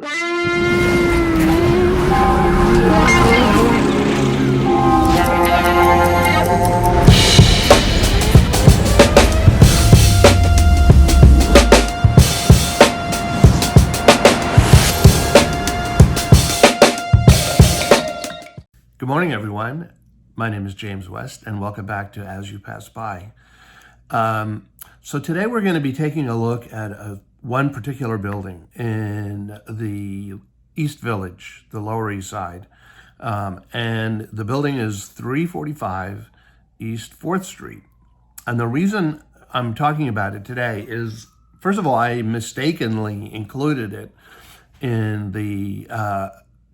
Good morning, everyone. My name is James West, and welcome back to As You Pass By. So today we're going to be taking a look at one particular building in the East Village, the Lower East Side. And the building is 345 East 4th Street. And the reason I'm talking about it today is, first of all, I mistakenly included it in the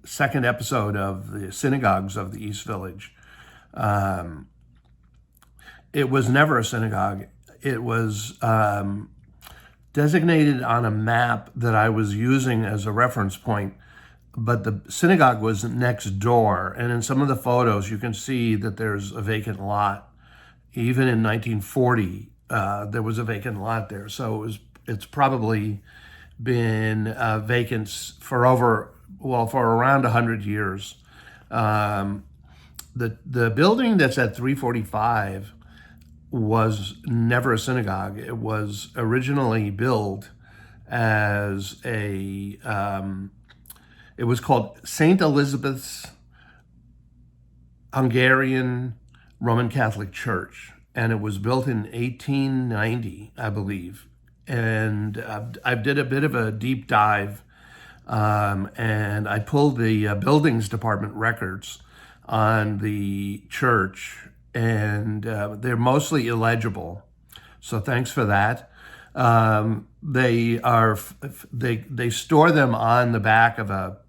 second episode of the Synagogues of the East Village. It was never a synagogue. It was designated on a map that I was using as a reference point, but the synagogue was next door. And in some of the photos, you can see that there's a vacant lot. Even in 1940, there was a vacant lot there. So it's probably been vacant for around 100 years. The building that's at 345 was never a synagogue. It was originally built as it was called St. Elizabeth's Hungarian Roman Catholic Church, and it was built in 1890, I believe. And I did a bit of a deep dive, and I pulled the buildings department records on the church, and they're mostly illegible. So thanks for that. They store them on the back of a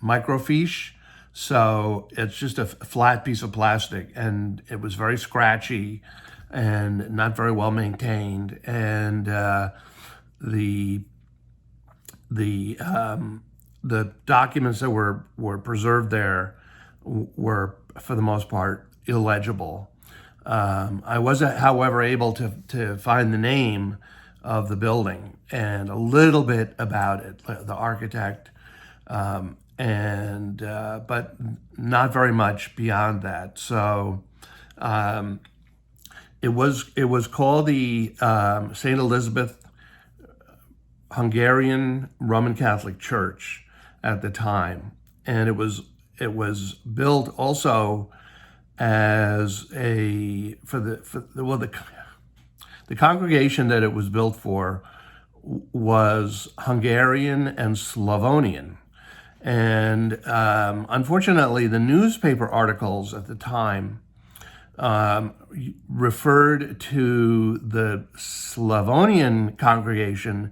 microfiche. So it's just a flat piece of plastic, and it was very scratchy and not very well maintained. And the documents that were preserved there were, for the most part, illegible. I was, however, able to find the name of the building and a little bit about it, the architect, but not very much beyond that. So it was called the St. Elizabeth Hungarian Roman Catholic Church at the time, and it was built also as the congregation that it was built for was Hungarian and Slavonian. And unfortunately, the newspaper articles at the time referred to the Slavonian congregation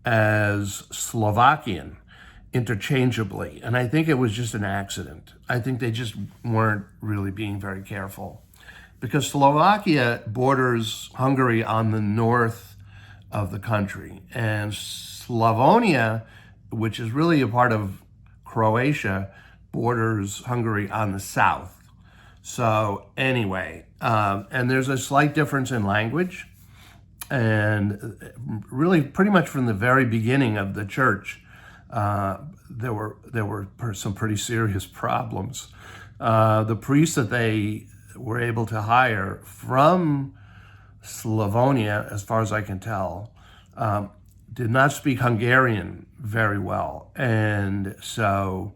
as Slovakian interchangeably. And I think it was just an accident. I think they just weren't really being very careful, because Slovakia borders Hungary on the north of the country, and Slavonia, which is really a part of Croatia, borders Hungary on the south. So anyway, and there's a slight difference in language, and really pretty much from the very beginning of the church, there were some pretty serious problems. The priests that they were able to hire from Slavonia, as far as I can tell, did not speak Hungarian very well, and so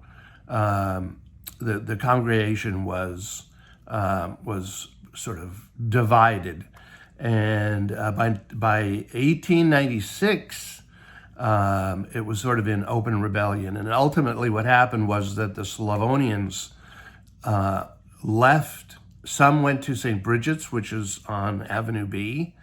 the congregation was sort of divided. And by 1896, it was sort of in open rebellion. And ultimately, what happened was that the Slavonians left. Some went to St. Bridget's, which is on Avenue B,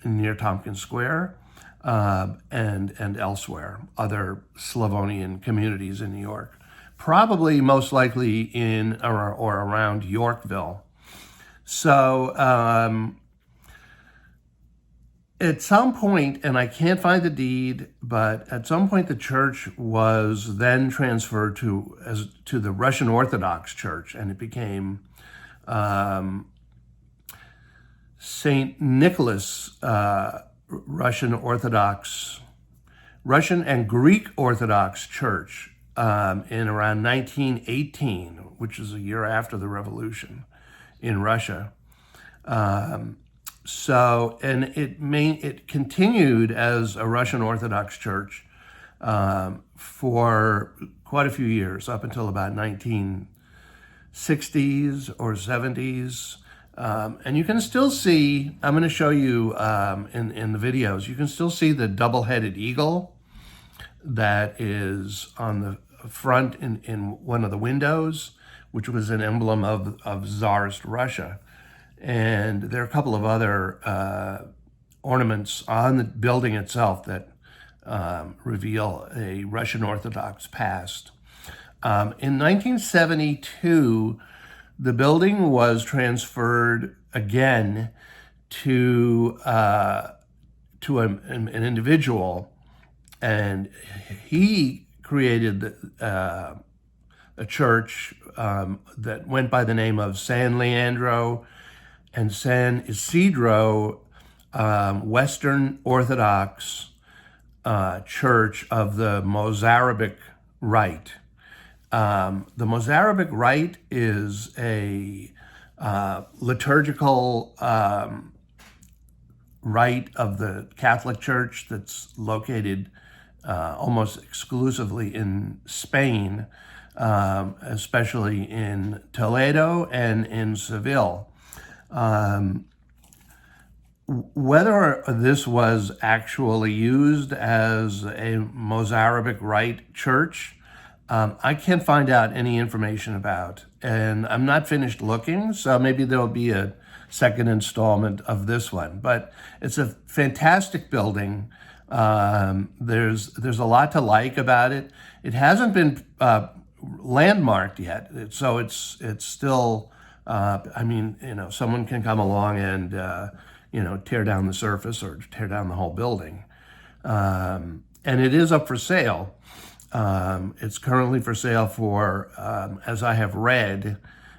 near Tompkins Square, and elsewhere, other Slavonian communities in New York, probably most likely in or around Yorkville. So at some point, and I can't find the deed, but at some point the church was then transferred to the Russian Orthodox Church, and it became St. Nicholas Russian Orthodox Russian and Greek Orthodox Church in around 1918, which is a year after the revolution in Russia. And it continued as a Russian Orthodox Church for quite a few years, up until about 1960s or 70s. And you can still see, I'm going to show you in the videos, you can still see the double-headed eagle that is on the front in one of the windows, which was an emblem of Tsarist Russia. And there are a couple of other ornaments on the building itself that reveal a Russian Orthodox past. In 1972, the building was transferred again to an individual, and he created a church that went by the name of San Leandro and San Isidro Western Orthodox Church of the Mozarabic Rite. The Mozarabic Rite is a liturgical rite of the Catholic Church that's located almost exclusively in Spain, especially in Toledo and in Seville. Whether this was actually used as a Mozarabic Rite church, I can't find out any information about, and I'm not finished looking, so maybe there'll be a second installment of this one. But it's a fantastic building. There's a lot to like about it. It hasn't been landmarked yet, so it's still. I mean, someone can come along and tear down the surface or tear down the whole building, and it is up for sale. It's currently for sale for, as I have read,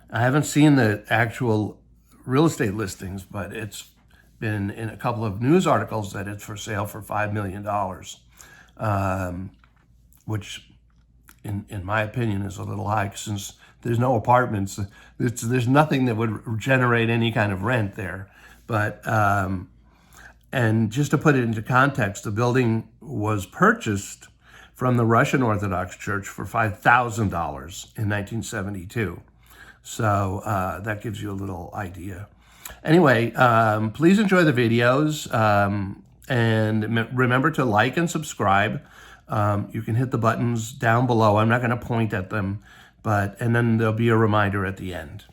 I haven't seen the actual real estate listings, but it's been in a couple of news articles that it's for sale for $5 million, which in my opinion is a little high, since there's no apartments. There's nothing that would generate any kind of rent there. But, and just to put it into context, the building was purchased from the Russian Orthodox Church for $5,000 in 1972. So that gives you a little idea. Anyway, please enjoy the videos, and remember to like and subscribe. You can hit the buttons down below. I'm not going to point at them, and then there'll be a reminder at the end.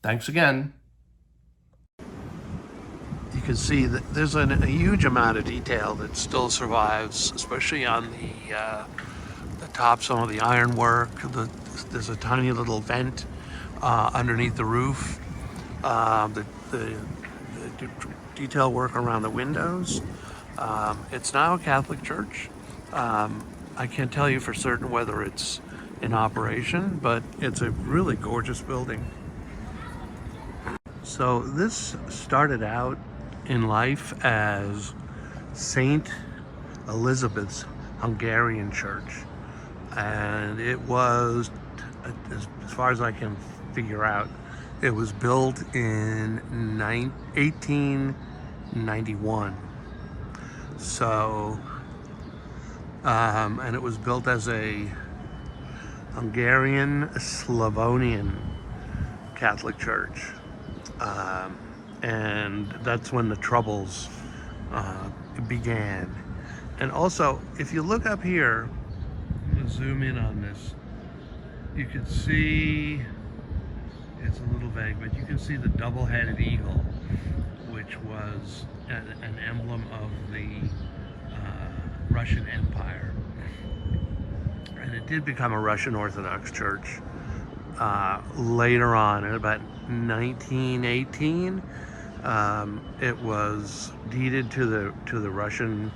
Thanks again. You can see that there's a huge amount of detail that still survives, especially on the top, some of the ironwork. There's a tiny little vent underneath the roof. The detail work around the windows. It's now a Catholic church. I can't tell you for certain whether it's in operation, but it's a really gorgeous building. So this started out in life as Saint Elizabeth's Hungarian church, and it was, as far as I can figure out, it was built in 1891. So, and it was built as a Hungarian Slavonian Catholic church. And that's when the troubles began. And also, if you look up here, I'm gonna zoom in on this, you can see, it's a little vague, but you can see the double-headed eagle, which was an emblem of the Russian Empire. And it did become a Russian Orthodox church later on, in about 1918. It was deeded to the Russian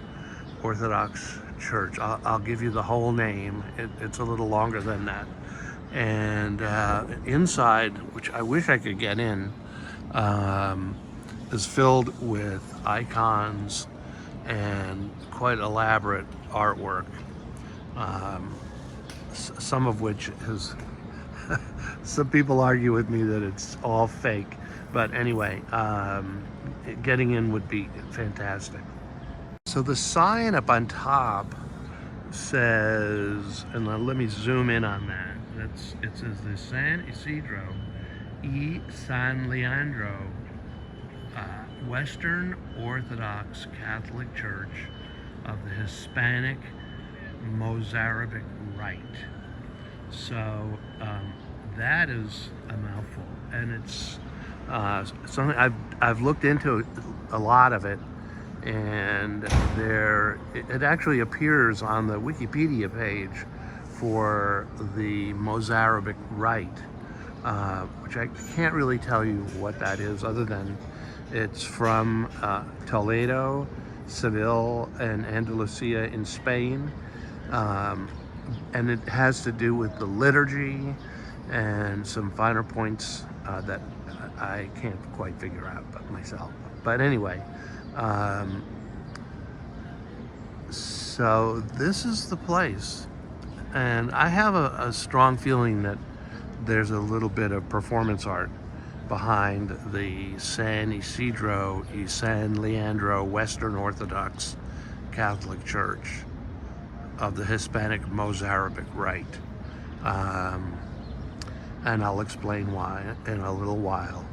Orthodox Church. I'll give you the whole name. It's a little longer than that. And inside, which I wish I could get in, is filled with icons and quite elaborate artwork, some of which is, some people argue with me that it's all fake. But anyway, getting in would be fantastic. So the sign up on top says, and let me zoom in on that. It says the San Isidro y San Leandro Western Orthodox Catholic Church of the Hispanic Mozarabic Rite. So that is a mouthful, and it's something I've looked into a lot of it, and it actually appears on the Wikipedia page for the Mozarabic Rite, which I can't really tell you what that is, other than it's from Toledo, Seville, and Andalusia in Spain. And it has to do with the liturgy and some finer points that I can't quite figure out but myself. But anyway, so this is the place. And I have a strong feeling that there's a little bit of performance art behind the San Isidro y San Leandro Western Orthodox Catholic Church of the Hispanic Mozarabic Rite. And I'll explain why in a little while.